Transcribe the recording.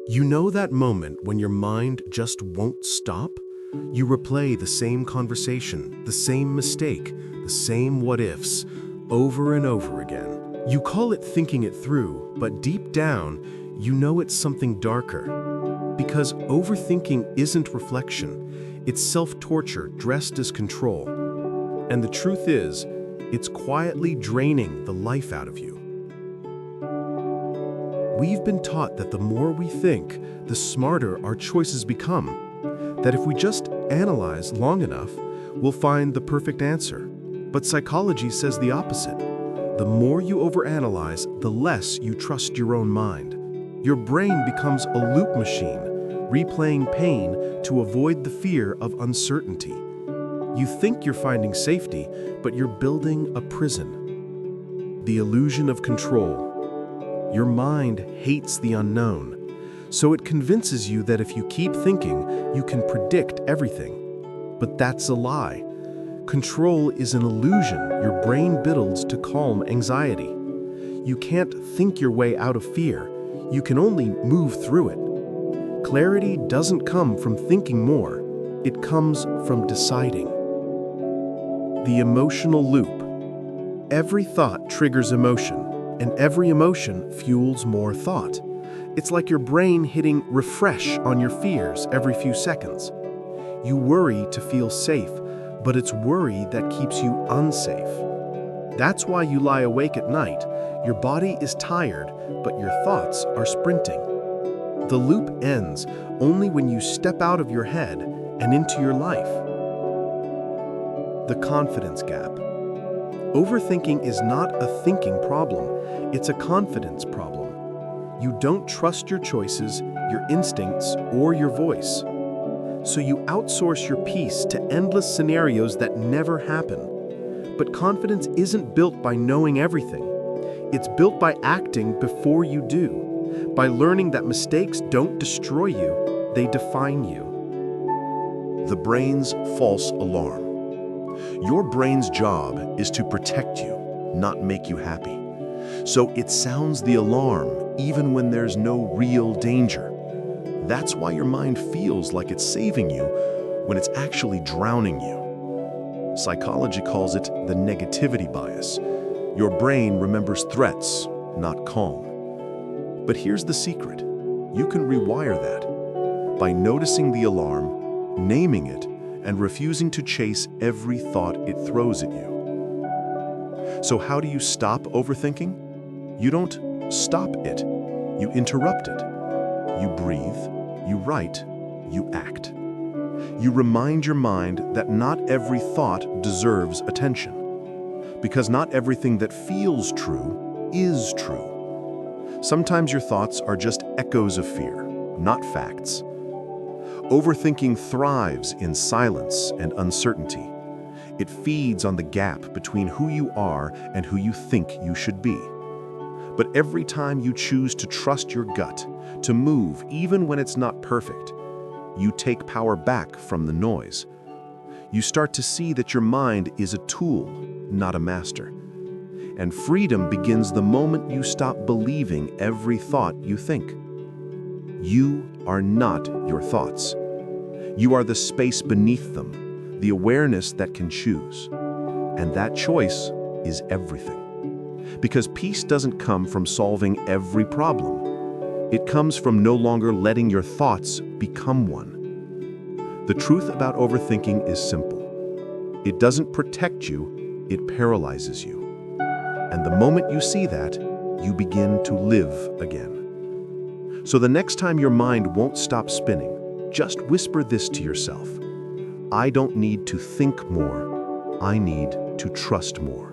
You know that moment when your mind just won't stop? You replay the same conversation, the same mistake, the same what-ifs, over and over again. You call it thinking it through, but deep down, you know it's something darker. Because overthinking isn't reflection, it's self-torture dressed as control. And the truth is, it's quietly draining the life out of you. We've been taught that the more we think, the smarter our choices become. That if we just analyze long enough, we'll find the perfect answer. But psychology says the opposite. The more you overanalyze, the less you trust your own mind. Your brain becomes a loop machine, replaying pain to avoid the fear of uncertainty. You think you're finding safety, but you're building a prison. The illusion of control. Your mind hates the unknown, so it convinces you that if you keep thinking, you can predict everything. But that's a lie. Control is an illusion your brain builds to calm anxiety. You can't think your way out of fear. You can only move through it. Clarity doesn't come from thinking more. It comes from deciding. The emotional loop. Every thought triggers emotion. And every emotion fuels more thought. It's like your brain hitting refresh on your fears every few seconds. You worry to feel safe, but it's worry that keeps you unsafe. That's why you lie awake at night. Your body is tired, but your thoughts are sprinting. The loop ends only when you step out of your head and into your life. The confidence gap. Overthinking is not a thinking problem, it's a confidence problem. You don't trust your choices, your instincts, or your voice. So you outsource your peace to endless scenarios that never happen. But confidence isn't built by knowing everything. It's built by acting before you do, by learning that mistakes don't destroy you, they define you. The brain's false alarm. Your brain's job is to protect you, not make you happy. So it sounds the alarm even when there's no real danger. That's why your mind feels like it's saving you when it's actually drowning you. Psychology calls it the negativity bias. Your brain remembers threats, not calm. But here's the secret. You can rewire that by noticing the alarm, naming it, and refusing to chase every thought it throws at you. So how do you stop overthinking? You don't stop it. You interrupt it. You breathe, you write, you act. You remind your mind that not every thought deserves attention. Because not everything that feels true is true. Sometimes your thoughts are just echoes of fear, not facts. Overthinking thrives in silence and uncertainty. It feeds on the gap between who you are and who you think you should be. But every time you choose to trust your gut, to move even when it's not perfect, you take power back from the noise. You start to see that your mind is a tool, not a master. And freedom begins the moment you stop believing every thought you think. You are not your thoughts. You are the space beneath them, the awareness that can choose. And that choice is everything. Because peace doesn't come from solving every problem. It comes from no longer letting your thoughts become one. The truth about overthinking is simple. It doesn't protect you, it paralyzes you. And the moment you see that, you begin to live again. So the next time your mind won't stop spinning, just whisper this to yourself. I don't need to think more, I need to trust more.